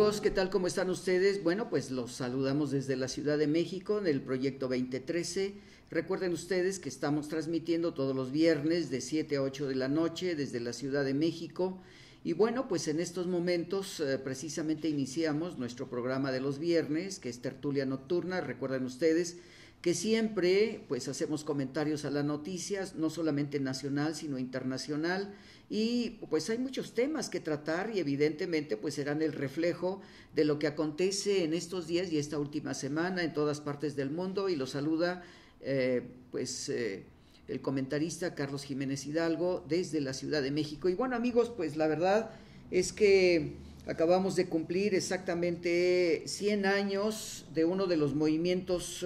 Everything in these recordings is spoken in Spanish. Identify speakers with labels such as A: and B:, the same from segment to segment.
A: amigos? ¿Qué tal? ¿Cómo están ustedes? Bueno, pues los saludamos desde la Ciudad de México en el Proyecto 2013. Recuerden ustedes que estamos transmitiendo todos los viernes de 7 a 8 de la noche desde la Ciudad de México. Y bueno, pues en estos momentos precisamente iniciamos nuestro programa de los viernes, que es Tertulia Nocturna. Recuerden ustedes que siempre pues hacemos comentarios a las noticias, no solamente nacional sino internacional, y pues hay muchos temas que tratar y evidentemente pues serán el reflejo de lo que acontece en estos días y esta última semana en todas partes del mundo. Y los saluda el comentarista Carlos Jiménez Hidalgo desde la Ciudad de México. Y bueno, amigos, pues la verdad es que acabamos de cumplir exactamente 100 años de uno de los movimientos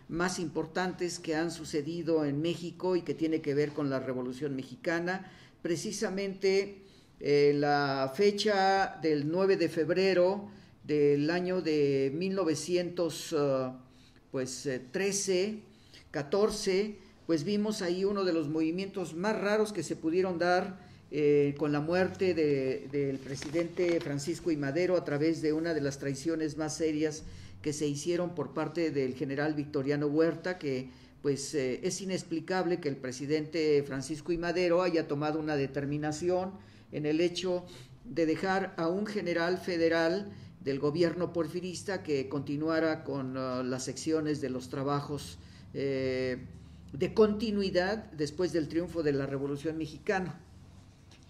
A: más importantes que han sucedido en México y que tiene que ver con la Revolución Mexicana. Precisamente la fecha del 9 de febrero del año de 1913, 14, pues vimos ahí uno de los movimientos más raros que se pudieron dar con la muerte del presidente Francisco I. Madero a través de una de las traiciones más serias que se hicieron por parte del general Victoriano Huerta, que pues es inexplicable que el presidente Francisco I. Madero haya tomado una determinación en el hecho de dejar a un general federal del gobierno porfirista que continuara con las secciones de los trabajos de continuidad después del triunfo de la Revolución Mexicana.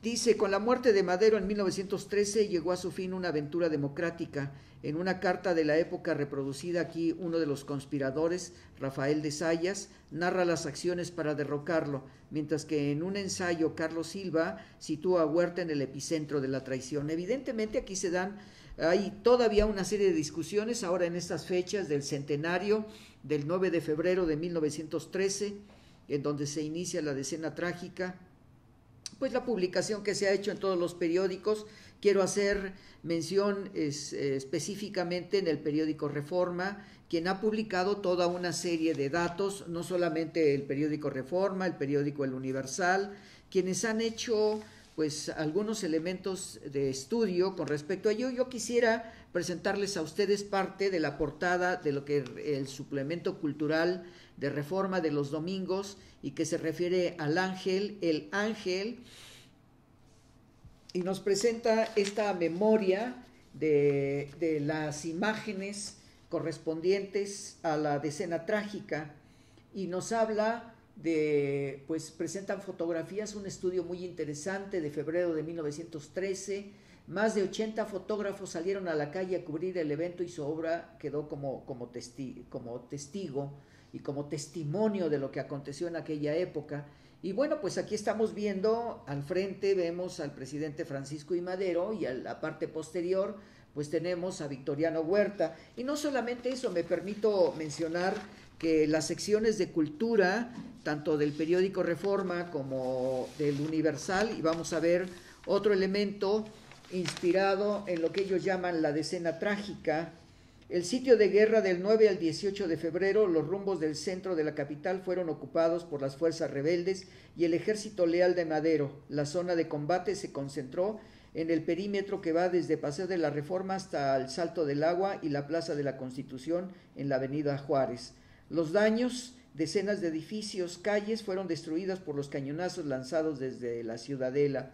A: Dice: con la muerte de Madero en 1913 llegó a su fin una aventura democrática. En una carta de la época reproducida aquí, uno de los conspiradores, Rafael de Zayas, narra las acciones para derrocarlo, mientras que en un ensayo Carlos Silva sitúa a Huerta en el epicentro de la traición. Evidentemente aquí hay todavía una serie de discusiones ahora en estas fechas del centenario del 9 de febrero de 1913, en donde se inicia la decena trágica. Pues la publicación que se ha hecho en todos los periódicos, quiero hacer mención específicamente en el periódico Reforma, quien ha publicado toda una serie de datos, no solamente el periódico Reforma, el periódico El Universal, quienes han hecho pues algunos elementos de estudio con respecto a ello. Yo quisiera presentarles a ustedes parte de la portada de lo que el suplemento cultural de Reforma de los domingos, y que se refiere al ángel, el ángel, y nos presenta esta memoria de las imágenes correspondientes a la decena trágica, y nos habla pues presentan fotografías, un estudio muy interesante de febrero de 1913. Más de 80 fotógrafos salieron a la calle a cubrir el evento y su obra quedó como testigo y como testimonio de lo que aconteció en aquella época. Y bueno, pues aquí estamos viendo al frente, vemos al presidente Francisco I. Madero, y a la parte posterior pues tenemos a Victoriano Huerta. Y no solamente eso, me permito mencionar que las secciones de cultura, tanto del periódico Reforma como del Universal, y vamos a ver otro elemento inspirado en lo que ellos llaman la decena trágica. El sitio de guerra del 9 al 18 de febrero, los rumbos del centro de la capital fueron ocupados por las fuerzas rebeldes y el ejército leal de Madero. La zona de combate se concentró en el perímetro que va desde Paseo de la Reforma hasta el Salto del Agua y la Plaza de la Constitución en la avenida Juárez. Los daños: decenas de edificios, calles fueron destruidas por los cañonazos lanzados desde la Ciudadela.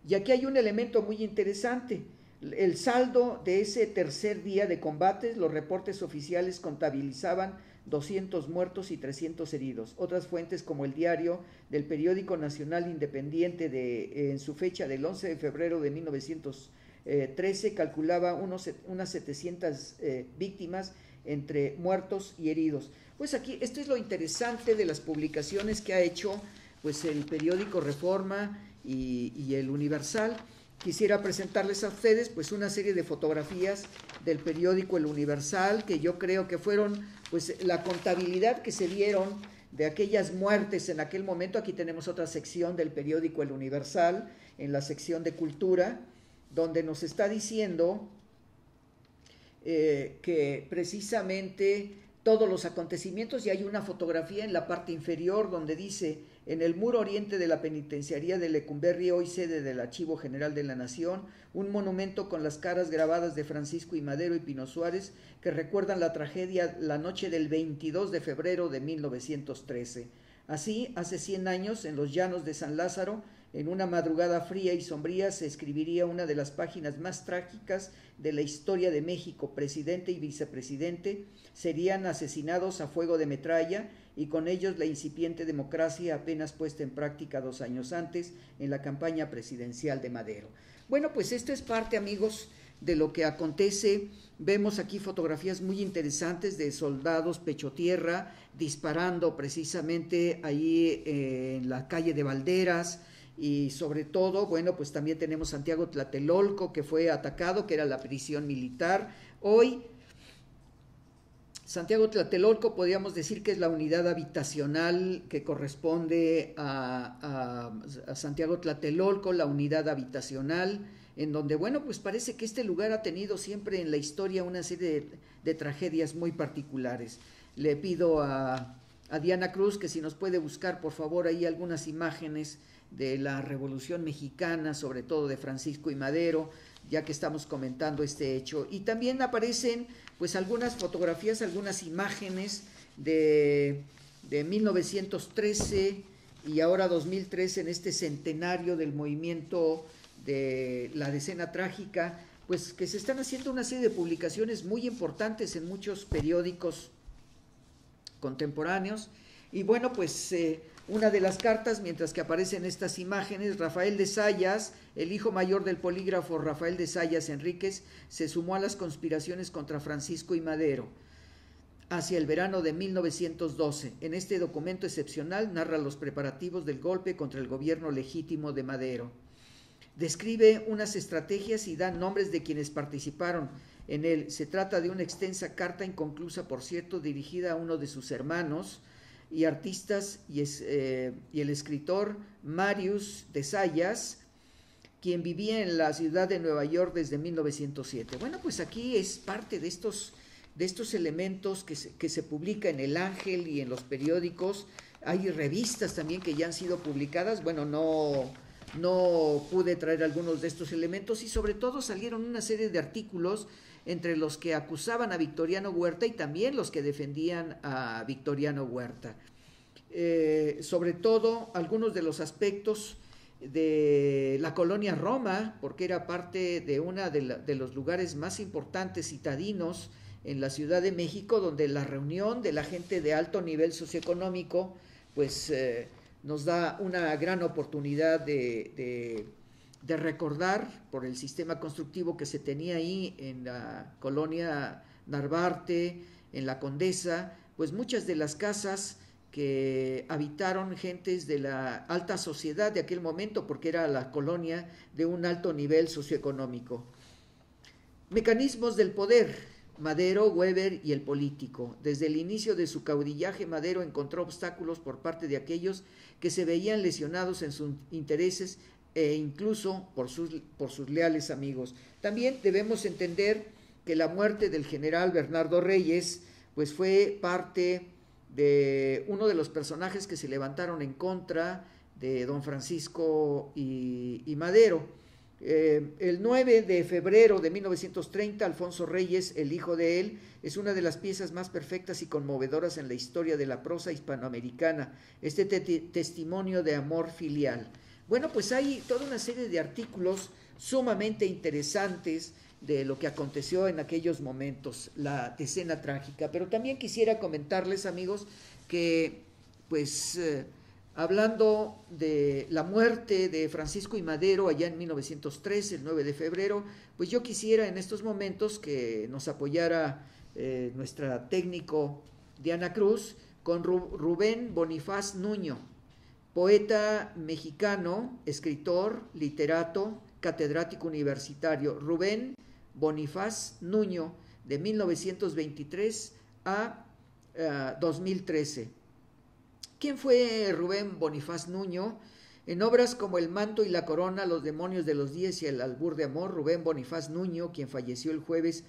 A: Y aquí hay un elemento muy interesante: el saldo de ese tercer día de combates. Los reportes oficiales contabilizaban 200 muertos y 300 heridos. Otras fuentes, como el diario del Periódico Nacional Independiente, en su fecha del 11 de febrero de 1913, calculaba unas 700 víctimas entre muertos y heridos. Pues aquí, esto es lo interesante de las publicaciones que ha hecho pues el periódico Reforma y el Universal. Quisiera presentarles a ustedes pues una serie de fotografías del periódico El Universal, que yo creo que fueron pues la contabilidad que se dieron de aquellas muertes en aquel momento. Aquí tenemos otra sección del periódico El Universal, en la sección de cultura, donde nos está diciendo que precisamente todos los acontecimientos, y hay una fotografía en la parte inferior donde dice: en el muro oriente de la penitenciaría de Lecumberri, hoy sede del Archivo General de la Nación, un monumento con las caras grabadas de Francisco I. Madero y Pino Suárez que recuerdan la tragedia la noche del 22 de febrero de 1913. Así, hace 100 años, en los llanos de San Lázaro, en una madrugada fría y sombría, se escribiría una de las páginas más trágicas de la historia de México. Presidente y vicepresidente serían asesinados a fuego de metralla y con ellos la incipiente democracia apenas puesta en práctica 2 años antes en la campaña presidencial de Madero. Bueno, pues esto es parte, amigos, de lo que acontece. Vemos aquí fotografías muy interesantes de soldados pecho tierra disparando precisamente ahí en la calle de Valderas, y sobre todo, bueno, pues también tenemos Santiago Tlatelolco, que fue atacado, que era la prisión militar. Hoy Santiago Tlatelolco podríamos decir que es la unidad habitacional que corresponde a Santiago Tlatelolco, la unidad habitacional, en donde, bueno, pues parece que este lugar ha tenido siempre en la historia una serie de tragedias muy particulares. Le pido a Diana Cruz que si nos puede buscar, por favor, ahí algunas imágenes de la Revolución Mexicana, sobre todo de Francisco I. Madero, ya que estamos comentando este hecho. Y también aparecen pues algunas fotografías, algunas imágenes de 1913 y ahora 2013, en este centenario del movimiento de la Decena Trágica, pues que se están haciendo una serie de publicaciones muy importantes en muchos periódicos contemporáneos. Y bueno, pues una de las cartas, mientras que aparecen estas imágenes, Rafael de Zayas, el hijo mayor del polígrafo Rafael de Zayas Enríquez, se sumó a las conspiraciones contra Francisco I. Madero hacia el verano de 1912. En este documento excepcional narra los preparativos del golpe contra el gobierno legítimo de Madero. Describe unas estrategias y da nombres de quienes participaron en él. Se trata de una extensa carta inconclusa, por cierto, dirigida a uno de sus hermanos y artistas y el escritor Marius de Zayas, quien vivía en la ciudad de Nueva York desde 1907. Bueno, pues aquí es parte de estos elementos que se publica en El Ángel y en los periódicos. Hay revistas también que ya han sido publicadas. Bueno, no pude traer algunos de estos elementos, y sobre todo salieron una serie de artículos entre los que acusaban a Victoriano Huerta y también los que defendían a Victoriano Huerta. Sobre todo algunos de los aspectos de la colonia Roma, porque era parte de uno de los lugares más importantes citadinos en la Ciudad de México, donde la reunión de la gente de alto nivel socioeconómico pues nos da una gran oportunidad de recordar, por el sistema constructivo que se tenía ahí en la colonia Narvarte, en la Condesa, pues muchas de las casas que habitaron gentes de la alta sociedad de aquel momento, porque era la colonia de un alto nivel socioeconómico. Mecanismos del poder: Madero, Weber y el político. Desde el inicio de su caudillaje, Madero encontró obstáculos por parte de aquellos que se veían lesionados en sus intereses e incluso por sus leales amigos. También debemos entender que la muerte del general Bernardo Reyes pues fue parte de uno de los personajes que se levantaron en contra de don Francisco y Madero. El 9 de febrero de 1930, Alfonso Reyes, el hijo de él, es una de las piezas más perfectas y conmovedoras en la historia de la prosa hispanoamericana, este testimonio de amor filial. Bueno, pues hay toda una serie de artículos sumamente interesantes de lo que aconteció en aquellos momentos, la Decena Trágica. Pero también quisiera comentarles, amigos, que pues hablando de la muerte de Francisco I. Madero allá en 1913, el 9 de febrero, pues yo quisiera en estos momentos que nos apoyara nuestra técnico Diana Cruz con Rubén Bonifaz Nuño, poeta mexicano, escritor, literato, catedrático universitario. Rubén Bonifaz Nuño, de 1923 a 2013. ¿Quién fue Rubén Bonifaz Nuño? En obras como El manto y la corona, Los demonios de los días y El albur de amor, Rubén Bonifaz Nuño, quien falleció el jueves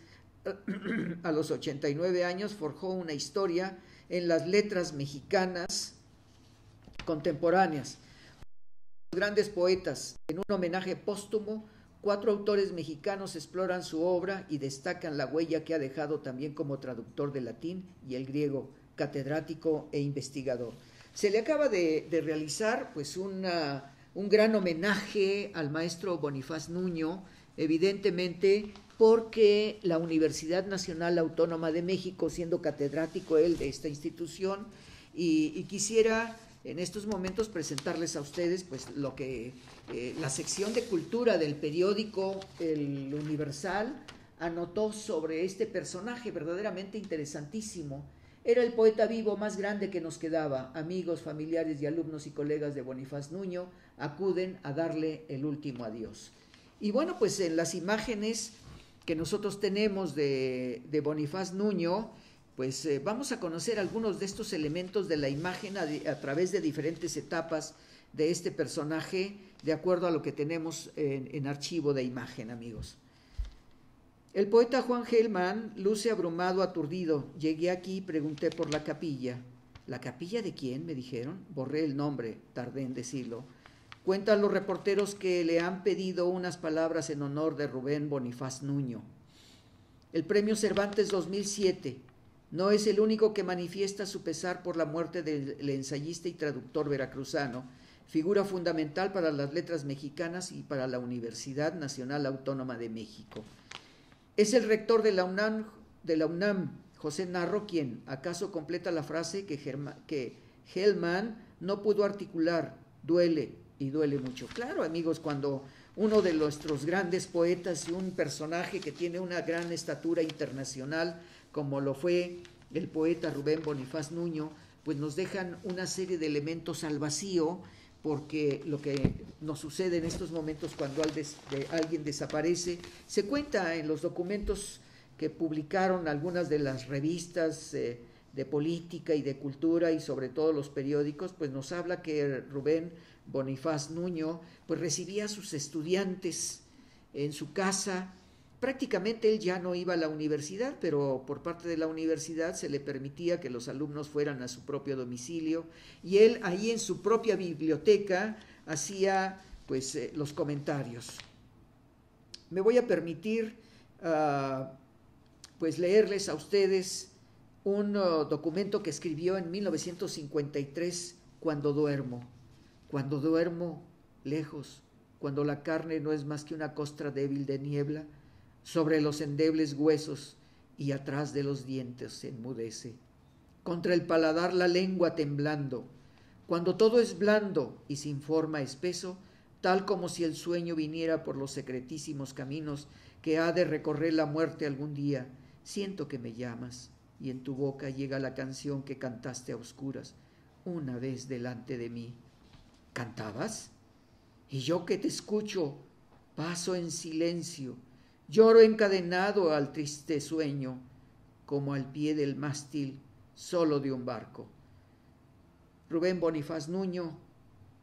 A: a los 89 años, forjó una historia en las letras mexicanas contemporáneas. Grandes poetas. En un homenaje póstumo, 4 autores mexicanos exploran su obra y destacan la huella que ha dejado también como traductor del latín y el griego, catedrático e investigador. Se le acaba de realizar pues un gran homenaje al maestro Bonifaz Nuño, evidentemente porque la Universidad Nacional Autónoma de México, siendo catedrático él de esta institución, y quisiera en estos momentos presentarles a ustedes pues lo que la sección de cultura del periódico El Universal anotó sobre este personaje verdaderamente interesantísimo. Era el poeta vivo más grande que nos quedaba. Amigos, familiares y alumnos y colegas de Bonifaz Nuño acuden a darle el último adiós. Y bueno, pues en las imágenes que nosotros tenemos de Bonifaz Nuño, pues vamos a conocer algunos de estos elementos de la imagen a través de diferentes etapas de este personaje, de acuerdo a lo que tenemos en archivo de imagen, amigos. El poeta Juan Gelman luce abrumado, aturdido. Llegué aquí y pregunté por la capilla. ¿La capilla de quién?, me dijeron. Borré el nombre, tardé en decirlo. Cuentan los reporteros que le han pedido unas palabras en honor de Rubén Bonifaz Nuño. El Premio Cervantes 2007 no es el único que manifiesta su pesar por la muerte del ensayista y traductor veracruzano, figura fundamental para las letras mexicanas y para la Universidad Nacional Autónoma de México. Es el rector de la UNAM, José Narro, quien acaso completa la frase que Gelman no pudo articular: duele y duele mucho. Claro, amigos, cuando uno de nuestros grandes poetas y un personaje que tiene una gran estatura internacional, como lo fue el poeta Rubén Bonifaz Nuño, pues nos dejan una serie de elementos al vacío, porque lo que nos sucede en estos momentos cuando alguien desaparece, se cuenta en los documentos que publicaron algunas de las revistas de política y de cultura y sobre todo los periódicos, pues nos habla que Rubén Bonifaz Nuño pues recibía a sus estudiantes en su casa. Prácticamente él ya no iba a la universidad, pero por parte de la universidad se le permitía que los alumnos fueran a su propio domicilio y él ahí en su propia biblioteca hacía pues los comentarios. Me voy a permitir pues leerles a ustedes un documento que escribió en 1953, cuando duermo lejos, cuando la carne no es más que una costra débil de niebla, sobre los endebles huesos y atrás de los dientes se enmudece. Contra el paladar la lengua temblando, cuando todo es blando y sin forma espeso, tal como si el sueño viniera por los secretísimos caminos que ha de recorrer la muerte algún día, siento que me llamas y en tu boca llega la canción que cantaste a oscuras una vez delante de mí. ¿Cantabas? Y yo que te escucho, paso en silencio, lloro encadenado al triste sueño, como al pie del mástil solo de un barco. Rubén Bonifaz Nuño,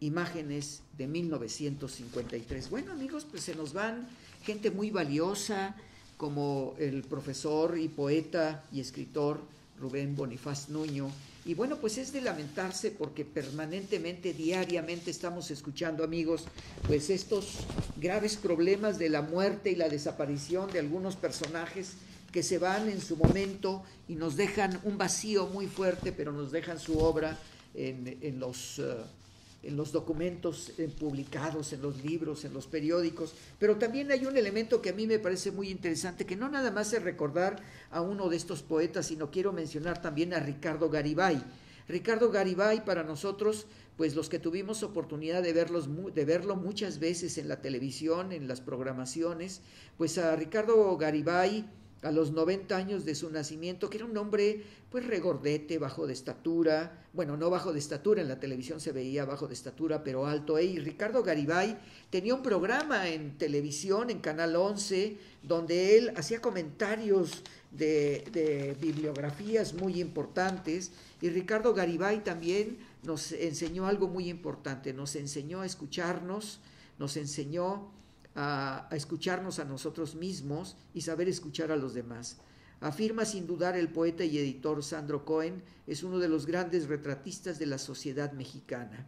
A: imágenes de 1953. Bueno, amigos, pues se nos van gente muy valiosa, como el profesor y poeta y escritor Rubén Bonifaz Nuño. Y bueno, pues es de lamentarse porque permanentemente, diariamente estamos escuchando, amigos, pues estos graves problemas de la muerte y la desaparición de algunos personajes que se van en su momento y nos dejan un vacío muy fuerte, pero nos dejan su obra en los documentos publicados, en los libros, en los periódicos. Pero también hay un elemento que a mí me parece muy interesante, que no nada más es recordar a uno de estos poetas, sino quiero mencionar también a Ricardo Garibay. Ricardo Garibay, para nosotros, pues los que tuvimos oportunidad de verlo muchas veces en la televisión, en las programaciones, pues a Ricardo Garibay, a los 90 años de su nacimiento, que era un hombre pues regordete, bajo de estatura, bueno, no bajo de estatura, en la televisión se veía bajo de estatura, pero alto. Y Ricardo Garibay tenía un programa en televisión, en Canal 11, donde él hacía comentarios de bibliografías muy importantes, y Ricardo Garibay también nos enseñó algo muy importante, nos enseñó a escucharnos, nos enseñó a escucharnos a nosotros mismos y saber escuchar a los demás. Afirma sin dudar el poeta y editor Sandro Cohen, es uno de los grandes retratistas de la sociedad mexicana.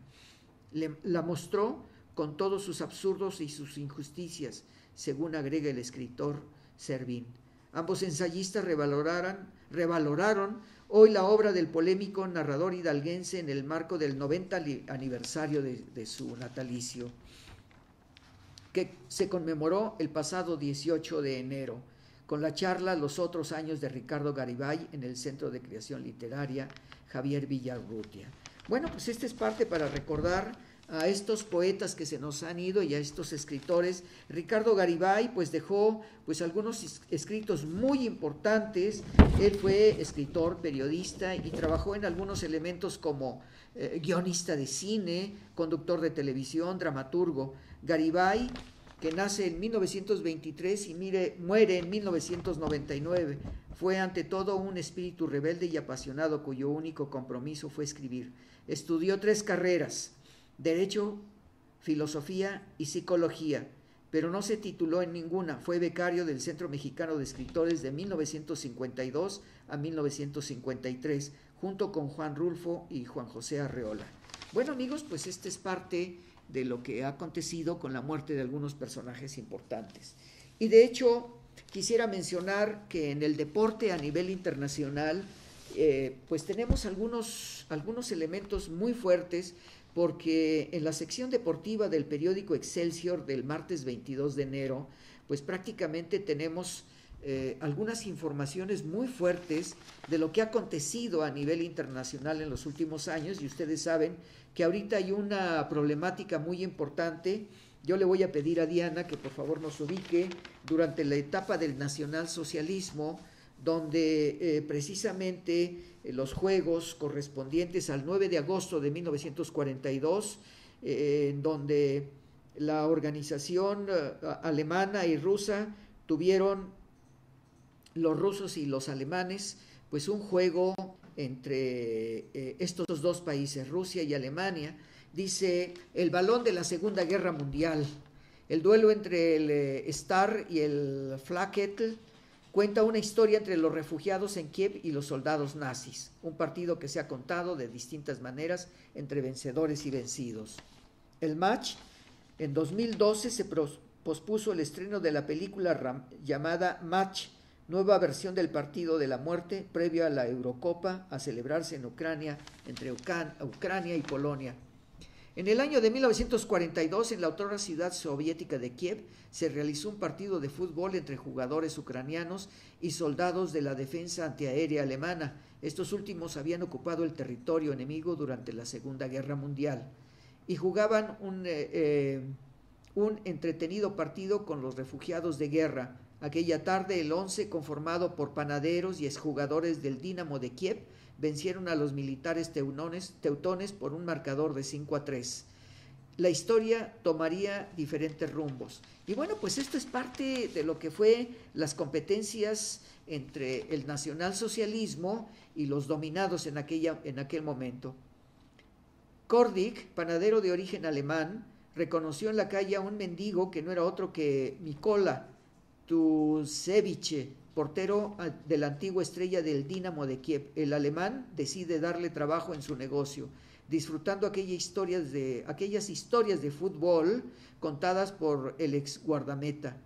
A: La mostró con todos sus absurdos y sus injusticias, según agrega el escritor Servín. Ambos ensayistas revaloraron hoy la obra del polémico narrador hidalguense en el marco del 90 aniversario de su natalicio, que se conmemoró el pasado 18 de enero, con la charla Los otros años de Ricardo Garibay en el Centro de Creación Literaria Javier Villarrutia. Bueno, pues esta es parte para recordar a estos poetas que se nos han ido y a estos escritores. Ricardo Garibay pues dejó pues algunos escritos muy importantes. Él fue escritor, periodista y trabajó en algunos elementos como guionista de cine, conductor de televisión, dramaturgo. Garibay, que nace en 1923 y muere en 1999, fue ante todo un espíritu rebelde y apasionado cuyo único compromiso fue escribir. Estudió 3 carreras: Derecho, Filosofía y Psicología, pero no se tituló en ninguna. Fue becario del Centro Mexicano de Escritores de 1952 a 1953, junto con Juan Rulfo y Juan José Arreola. Bueno, amigos, pues esta es parte de lo que ha acontecido con la muerte de algunos personajes importantes. Y de hecho, quisiera mencionar que en el deporte a nivel internacional, pues tenemos algunos elementos muy fuertes, porque en la sección deportiva del periódico Excelsior del martes 22 de enero, pues prácticamente tenemos algunas informaciones muy fuertes de lo que ha acontecido a nivel internacional en los últimos años, y ustedes saben que ahorita hay una problemática muy importante. Yo le voy a pedir a Diana que por favor nos ubique durante la etapa del nacionalsocialismo, donde precisamente los juegos correspondientes al 9 de agosto de 1942, donde la organización alemana y rusa tuvieron, los rusos y los alemanes, pues un juego entre estos dos países, Rusia y Alemania. Dice: el balón de la Segunda Guerra Mundial, el duelo entre el Star y el Flaketl, cuenta una historia entre los refugiados en Kiev y los soldados nazis, un partido que se ha contado de distintas maneras entre vencedores y vencidos. El match, en 2012 se pospuso el estreno de la película llamada Match, nueva versión del partido de la muerte, previo a la Eurocopa a celebrarse en Ucrania, entre Ucrania y Polonia. En el año de 1942, en la otrora ciudad soviética de Kiev, se realizó un partido de fútbol entre jugadores ucranianos y soldados de la defensa antiaérea alemana. Estos últimos habían ocupado el territorio enemigo durante la Segunda Guerra Mundial y jugaban un entretenido partido con los refugiados de guerra. Aquella tarde, el 11, conformado por panaderos y exjugadores del Dinamo de Kiev, vencieron a los militares teutones por un marcador de 5-3. La historia tomaría diferentes rumbos. Y bueno, pues esto es parte de lo que fue las competencias entre el nacionalsocialismo y los dominados en aquel momento. Kordik, panadero de origen alemán, reconoció en la calle a un mendigo que no era otro que Mikola Tusevich, portero de la antigua estrella del Dinamo de Kiev. El alemán decide darle trabajo en su negocio, disfrutando aquellas historias de fútbol contadas por el ex guardameta.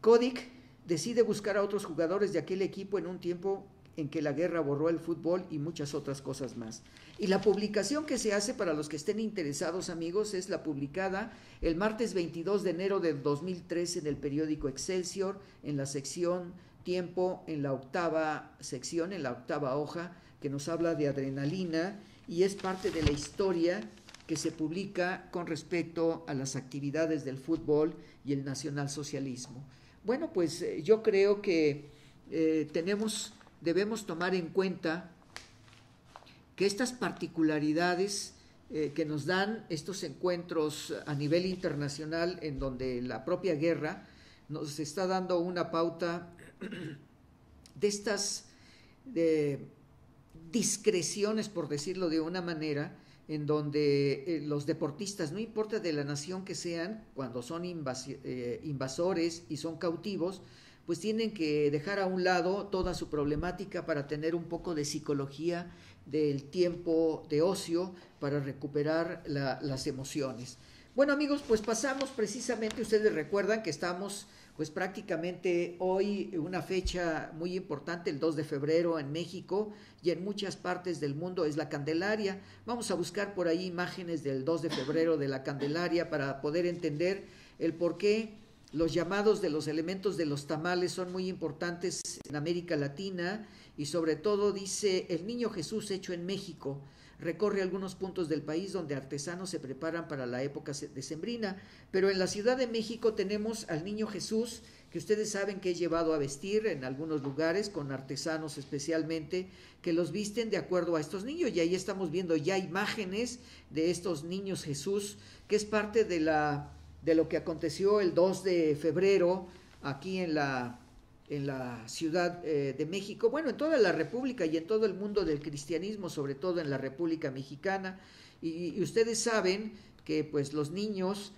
A: Kodik decide buscar a otros jugadores de aquel equipo en un tiempo en que la guerra borró el fútbol y muchas otras cosas más. Y la publicación que se hace, para los que estén interesados, amigos, es la publicada el martes 22 de enero del 2013 en el periódico Excelsior, en la sección Tiempo, en la octava sección, en la octava hoja, que nos habla de adrenalina, y es parte de la historia que se publica con respecto a las actividades del fútbol y el nacionalsocialismo. Bueno, pues yo creo que debemos tomar en cuenta que estas particularidades que nos dan estos encuentros a nivel internacional, en donde la propia guerra nos está dando una pauta de estas discreciones, por decirlo de una manera, en donde los deportistas, no importa de la nación que sean, cuando son invasores y son cautivos, pues tienen que dejar a un lado toda su problemática para tener un poco de psicología del tiempo de ocio para recuperar las emociones. Bueno amigos, pues pasamos precisamente, ustedes recuerdan que estamos pues prácticamente hoy una fecha muy importante, el 2 de febrero en México y en muchas partes del mundo es la Candelaria. Vamos a buscar por ahí imágenes del 2 de febrero de la Candelaria para poder entender el por qué los llamados de los elementos de los tamales son muy importantes en América Latina y sobre todo dice el niño Jesús hecho en México. Recorre algunos puntos del país donde artesanos se preparan para la época decembrina, pero en la Ciudad de México tenemos al niño Jesús, que ustedes saben que es llevado a vestir en algunos lugares con artesanos especialmente, que los visten de acuerdo a estos niños, y ahí estamos viendo ya imágenes de estos niños Jesús, que es parte de lo que aconteció el 2 de febrero aquí en la Ciudad de México, bueno, en toda la República y en todo el mundo del cristianismo, sobre todo en la República Mexicana, y ustedes saben que pues los niños,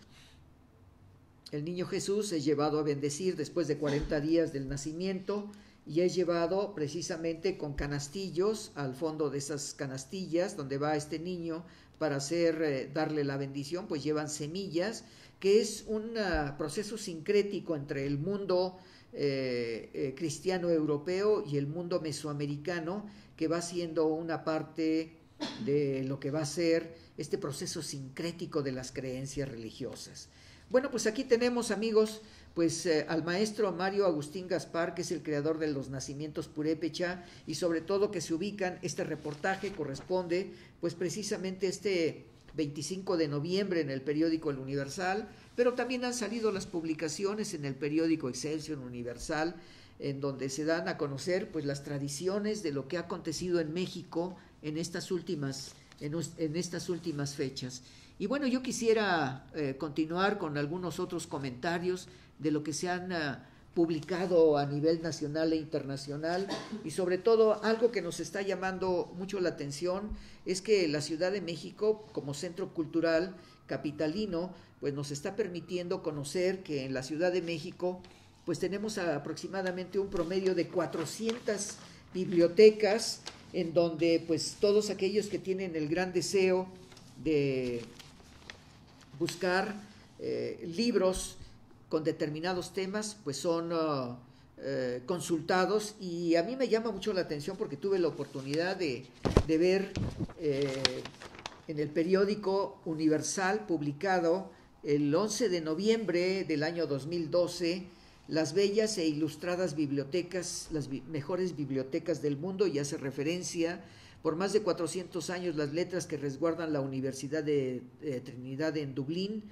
A: el niño Jesús es llevado a bendecir después de 40 días del nacimiento y es llevado precisamente con canastillos al fondo de esas canastillas donde va este niño para darle la bendición, pues llevan semillas, que es un proceso sincrético entre el mundo cristiano europeo y el mundo mesoamericano, que va siendo una parte de lo que va a ser este proceso sincrético de las creencias religiosas. Bueno, pues aquí tenemos, amigos, pues al maestro Mario Agustín Gaspar, que es el creador de los nacimientos purépecha, y sobre todo que se ubican, este reportaje corresponde pues precisamente este 25 de noviembre en el periódico El Universal, pero también han salido las publicaciones en el periódico Excelsior Universal, en donde se dan a conocer pues las tradiciones de lo que ha acontecido en México en estas últimas fechas. Y bueno, yo quisiera continuar con algunos otros comentarios de lo que se han publicado a nivel nacional e internacional, y sobre todo algo que nos está llamando mucho la atención es que la Ciudad de México, como centro cultural capitalino, pues nos está permitiendo conocer que en la Ciudad de México pues tenemos aproximadamente un promedio de 400 bibliotecas, en donde pues todos aquellos que tienen el gran deseo de buscar libros con determinados temas, pues son consultados, y a mí me llama mucho la atención porque tuve la oportunidad de ver en el periódico Universal, publicado el 11 de noviembre del año 2012, las bellas e ilustradas bibliotecas, las mejores bibliotecas del mundo, y hace referencia por más de 400 años las letras que resguardan la Universidad de Trinidad en Dublín,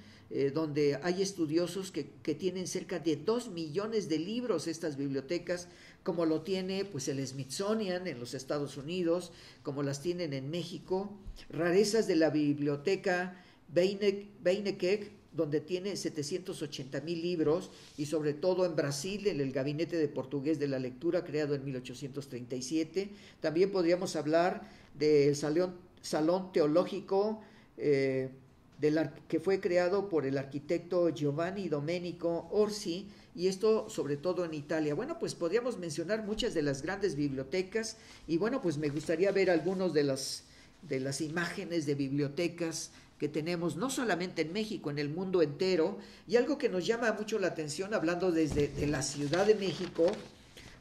A: donde hay estudiosos que tienen cerca de 2 millones de libros estas bibliotecas, como lo tiene pues el Smithsonian en los Estados Unidos, como las tienen en México, rarezas de la biblioteca Beinecke, donde tiene 780,000 libros, y sobre todo en Brasil, en el Gabinete de Portugués de la Lectura, creado en 1837. También podríamos hablar del Salón Teológico, que fue creado por el arquitecto Giovanni Domenico Orsi, y esto sobre todo en Italia. Bueno, pues podríamos mencionar muchas de las grandes bibliotecas, y bueno, pues me gustaría ver algunos de las imágenes de bibliotecas que tenemos no solamente en México, en el mundo entero. Y algo que nos llama mucho la atención, hablando de la Ciudad de México,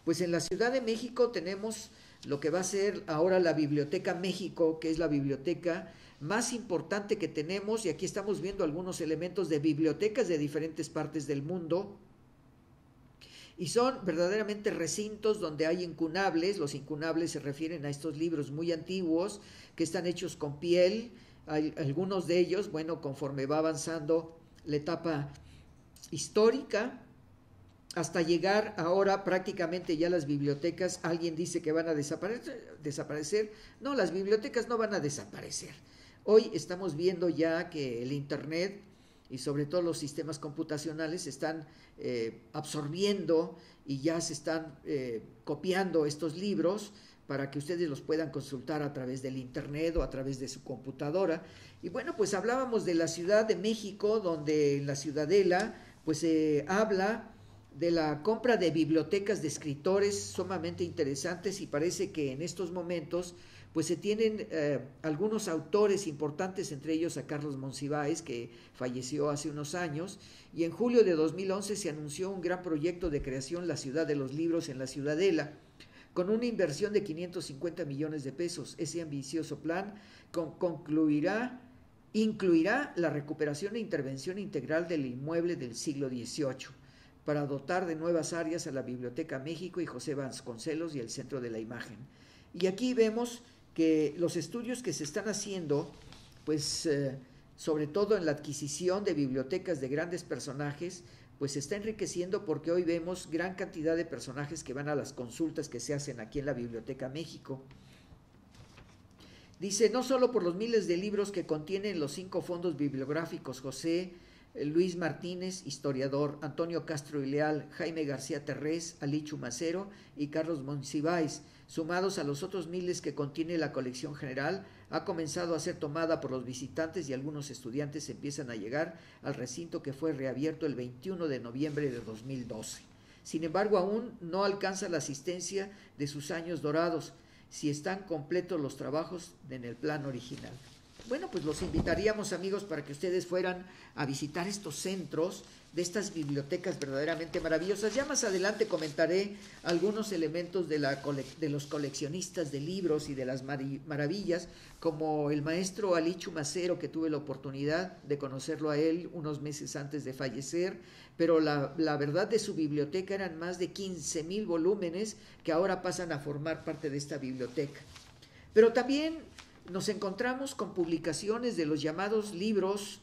A: pues en la Ciudad de México tenemos lo que va a ser ahora la Biblioteca México, que es la biblioteca más importante que tenemos, y aquí estamos viendo algunos elementos de bibliotecas de diferentes partes del mundo, y son verdaderamente recintos donde hay incunables. Los incunables se refieren a estos libros muy antiguos que están hechos con piel. Hay algunos de ellos, bueno, conforme va avanzando la etapa histórica, hasta llegar ahora prácticamente ya las bibliotecas, alguien dice que van a desaparecer. No, las bibliotecas no van a desaparecer. Hoy estamos viendo ya que el Internet y sobre todo los sistemas computacionales están absorbiendo, y ya se están copiando estos libros para que ustedes los puedan consultar a través del Internet o a través de su computadora. Y bueno, pues hablábamos de la Ciudad de México, donde en la Ciudadela pues se habla de la compra de bibliotecas de escritores sumamente interesantes, y parece que en estos momentos pues se tienen algunos autores importantes, entre ellos a Carlos Monsiváis, que falleció hace unos años, y en julio de 2011 se anunció un gran proyecto de creación, la Ciudad de los Libros en la Ciudadela, con una inversión de 550 millones de pesos. Ese ambicioso plan incluirá la recuperación e intervención integral del inmueble del siglo XVIII, para dotar de nuevas áreas a la Biblioteca México y José Vasconcelos y el Centro de la Imagen. Y aquí vemos que los estudios que se están haciendo, pues sobre todo en la adquisición de bibliotecas de grandes personajes, pues se está enriqueciendo, porque hoy vemos gran cantidad de personajes que van a las consultas que se hacen aquí en la Biblioteca México. Dice, no solo por los miles de libros que contienen los 5 fondos bibliográficos José Luis Martínez, historiador, Antonio Castro y Leal, Jaime García Terrés, Ali Chumacero y Carlos Monsiváis, sumados a los otros miles que contiene la colección general, ha comenzado a ser tomada por los visitantes, y algunos estudiantes empiezan a llegar al recinto que fue reabierto el 21 de noviembre de 2012. Sin embargo, aún no alcanza la asistencia de sus años dorados, si están completos los trabajos en el plan original. Bueno, pues los invitaríamos, amigos, para que ustedes fueran a visitar estos centros de estas bibliotecas verdaderamente maravillosas. Ya más adelante comentaré algunos elementos de los coleccionistas de libros y de las maravillas, como el maestro Ali Chumacero, que tuve la oportunidad de conocerlo a él unos meses antes de fallecer, pero la verdad de su biblioteca eran más de 15,000 volúmenes que ahora pasan a formar parte de esta biblioteca. Pero también nos encontramos con publicaciones de los llamados libros,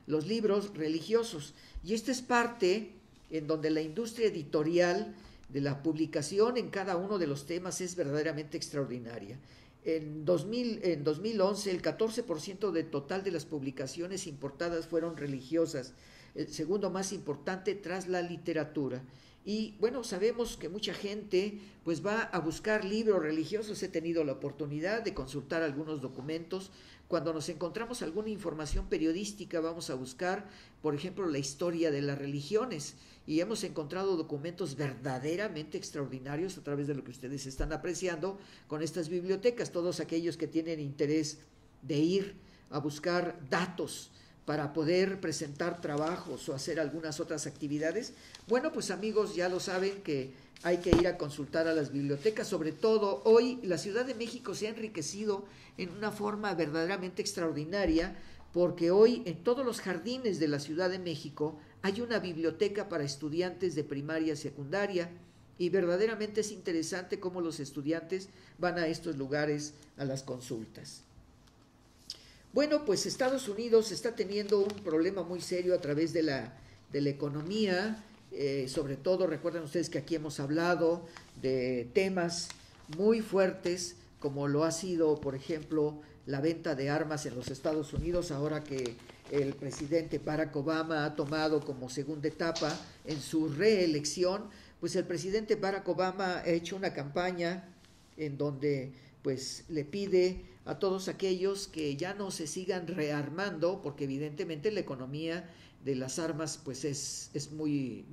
A: los libros religiosos, y esta es parte en donde la industria editorial de la publicación en cada uno de los temas es verdaderamente extraordinaria. En 2011 el 14% del total de las publicaciones importadas fueron religiosas, el segundo más importante tras la literatura. Y bueno, sabemos que mucha gente pues va a buscar libros religiosos. He tenido la oportunidad de consultar algunos documentos. Cuando nos encontramos alguna información periodística, vamos a buscar, por ejemplo, la historia de las religiones, y hemos encontrado documentos verdaderamente extraordinarios a través de lo que ustedes están apreciando con estas bibliotecas. Todos aquellos que tienen interés de ir a buscar datos para poder presentar trabajos o hacer algunas otras actividades, bueno, pues amigos, ya lo saben que hay que ir a consultar a las bibliotecas. Sobre todo hoy la Ciudad de México se ha enriquecido en una forma verdaderamente extraordinaria, porque hoy en todos los jardines de la Ciudad de México hay una biblioteca para estudiantes de primaria y secundaria, y verdaderamente es interesante cómo los estudiantes van a estos lugares a las consultas. Bueno, pues Estados Unidos está teniendo un problema muy serio a través de la economía, sobre todo recuerden ustedes que aquí hemos hablado de temas muy fuertes, como lo ha sido, por ejemplo, la venta de armas en los Estados Unidos, ahora que el presidente Barack Obama ha tomado como segunda etapa en su reelección. Pues el presidente Barack Obama ha hecho una campaña en donde pues le pide a todos aquellos que ya no se sigan rearmando, porque evidentemente la economía de las armas pues es muy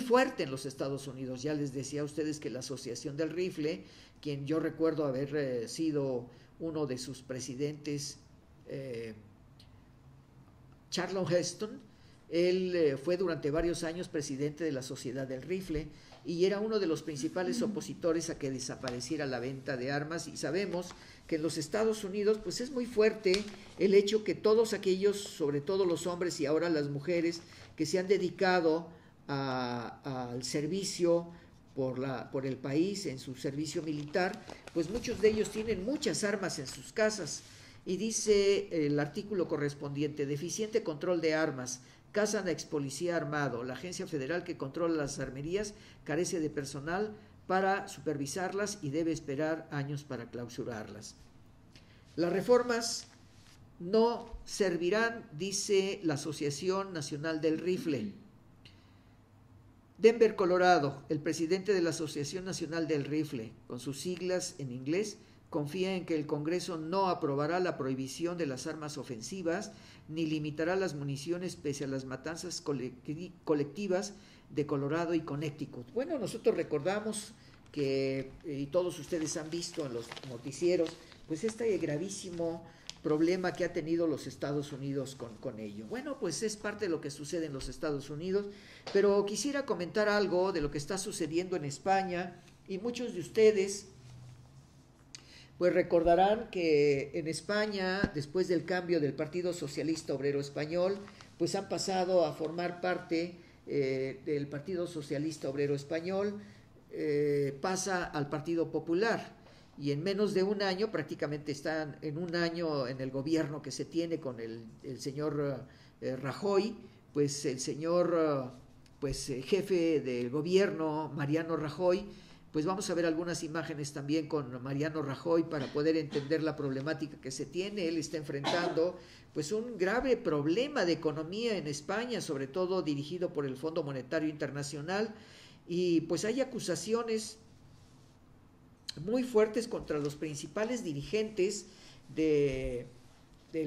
A: fuerte en los Estados Unidos. Ya les decía a ustedes que la Asociación del Rifle, quien yo recuerdo haber sido uno de sus presidentes, Charlton Heston, él fue durante varios años presidente de la Sociedad del Rifle y era uno de los principales opositores a que desapareciera la venta de armas. Y sabemos que en los Estados Unidos pues es muy fuerte el hecho que todos aquellos, sobre todo los hombres y ahora las mujeres, que se han dedicado al servicio por el país, en su servicio militar, pues muchos de ellos tienen muchas armas en sus casas. Y dice el artículo correspondiente: deficiente control de armas, cazan a ex policía armado. La agencia federal que controla las armerías carece de personal para supervisarlas y debe esperar años para clausurarlas. Las reformas no servirán, dice la Asociación Nacional del Rifle. Denver, Colorado, el presidente de la Asociación Nacional del Rifle, con sus siglas en inglés, confía en que el Congreso no aprobará la prohibición de las armas ofensivas ni limitará las municiones pese a las matanzas colectivas de Colorado y Connecticut. Bueno, nosotros recordamos que, y todos ustedes han visto en los noticieros, pues este gravísimo problema que ha tenido los Estados Unidos con ello. Bueno, pues es parte de lo que sucede en los Estados Unidos, pero quisiera comentar algo de lo que está sucediendo en España, y muchos de ustedes pues recordarán que en España, después del cambio del Partido Socialista Obrero Español, pues han pasado a formar parte del Partido Socialista Obrero Español, pasa al Partido Popular, y en menos de un año, prácticamente están en un año en el gobierno que se tiene con el señor Rajoy, pues el señor jefe del gobierno, Mariano Rajoy, pues vamos a ver algunas imágenes también con Mariano Rajoy para poder entender la problemática que se tiene. Él está enfrentando pues un grave problema de economía en España, sobre todo dirigido por el Fondo Monetario Internacional, y pues hay acusaciones muy fuertes contra los principales dirigentes del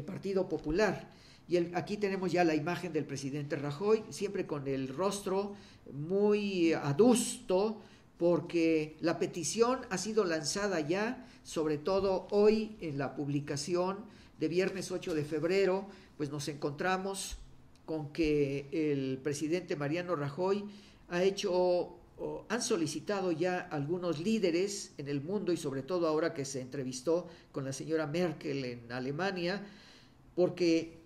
A: Partido Popular. Y aquí tenemos ya la imagen del presidente Rajoy, siempre con el rostro muy adusto, porque la petición ha sido lanzada ya, sobre todo hoy en la publicación de viernes 8 de febrero, pues nos encontramos con que el presidente Mariano Rajoy han solicitado ya algunos líderes en el mundo, y sobre todo ahora que se entrevistó con la señora Merkel en Alemania, porque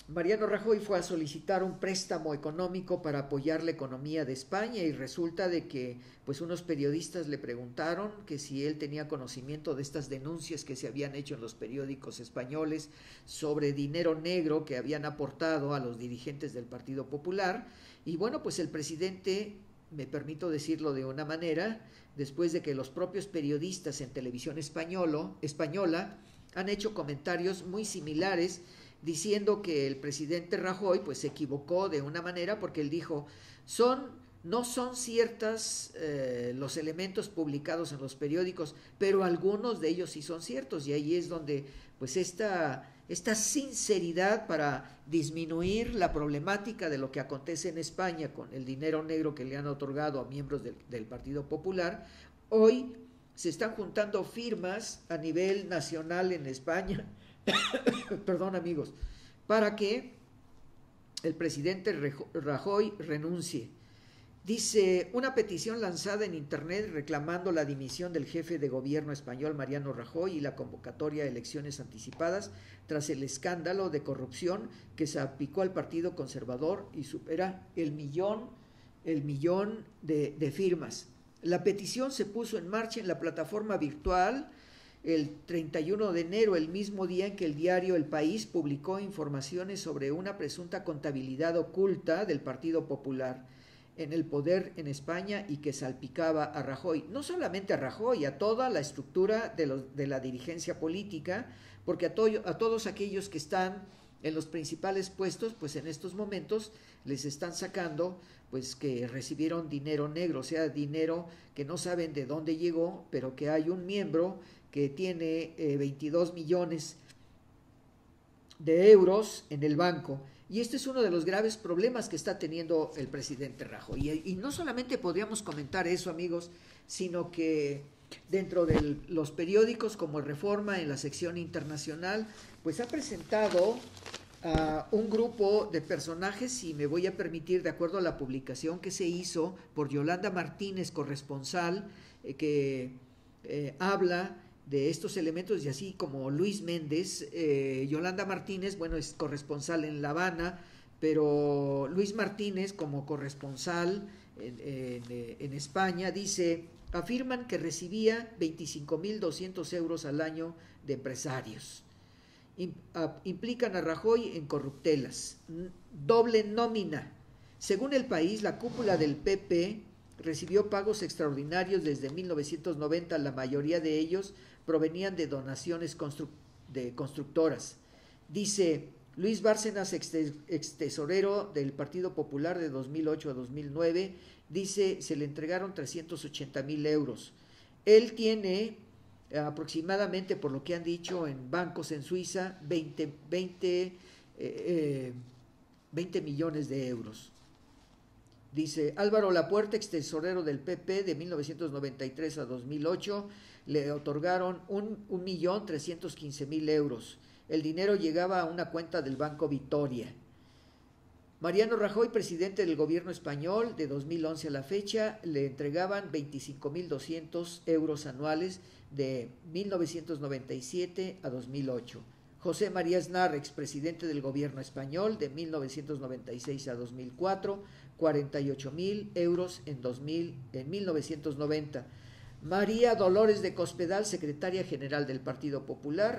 A: Mariano Rajoy fue a solicitar un préstamo económico para apoyar la economía de España, y resulta de que pues unos periodistas le preguntaron que si él tenía conocimiento de estas denuncias que se habían hecho en los periódicos españoles sobre dinero negro que habían aportado a los dirigentes del Partido Popular. Y bueno, pues el presidente, me permito decirlo de una manera, después de que los propios periodistas en televisión española han hecho comentarios muy similares, diciendo que el presidente Rajoy pues se equivocó de una manera, porque él dijo, no son ciertas los elementos publicados en los periódicos, pero algunos de ellos sí son ciertos, y ahí es donde pues esta sinceridad para disminuir la problemática de lo que acontece en España con el dinero negro que le han otorgado a miembros del Partido Popular. Hoy se están juntando firmas a nivel nacional en España perdón, amigos, para que el presidente Rajoy renuncie. Dice, una petición lanzada en internet reclamando la dimisión del jefe de gobierno español Mariano Rajoy y la convocatoria a elecciones anticipadas tras el escándalo de corrupción que se aplicó al Partido Conservador y supera el millón de firmas. La petición se puso en marcha en la plataforma virtual el 31 de enero, el mismo día en que el diario El País publicó informaciones sobre una presunta contabilidad oculta del Partido Popular en el poder en España y que salpicaba a Rajoy. No solamente a Rajoy, a toda la estructura de la dirigencia política, porque a todos aquellos que están en los principales puestos, pues en estos momentos les están sacando pues que recibieron dinero negro, o sea, dinero que no saben de dónde llegó, pero que hay un miembro que tiene 22 millones de euros en el banco. Y este es uno de los graves problemas que está teniendo el presidente Rajoy. Y no solamente podríamos comentar eso, amigos, sino que dentro de los periódicos como Reforma, en la sección internacional, pues ha presentado a un grupo de personajes, y me voy a permitir, de acuerdo a la publicación que se hizo por Yolanda Martínez, corresponsal, que habla de estos elementos, y así como Luis Méndez. Yolanda Martínez, bueno, es corresponsal en La Habana, pero Luis Martínez, como corresponsal en España, dice, afirman que recibía 25.200 euros al año de empresarios. Implican a Rajoy en corruptelas, doble nómina. Según El País, la cúpula del PP recibió pagos extraordinarios desde 1990, la mayoría de ellos provenían de donaciones de constructoras. Dice Luis Bárcenas, ex tesorero del Partido Popular de 2008 a 2009, dice, se le entregaron 380,000 euros. Él tiene aproximadamente, por lo que han dicho en bancos en Suiza, 20 millones de euros. Dice Álvaro Lapuerta, ex tesorero del PP de 1993 a 2008, le otorgaron 1.315.000 euros. El dinero llegaba a una cuenta del Banco Vitoria. Mariano Rajoy, presidente del gobierno español, de 2011 a la fecha, le entregaban 25.200 euros anuales de 1997 a 2008. José María Aznar, expresidente del gobierno español, de 1996 a 2004, 48.000 euros en 1990. María Dolores de Cospedal, secretaria general del Partido Popular,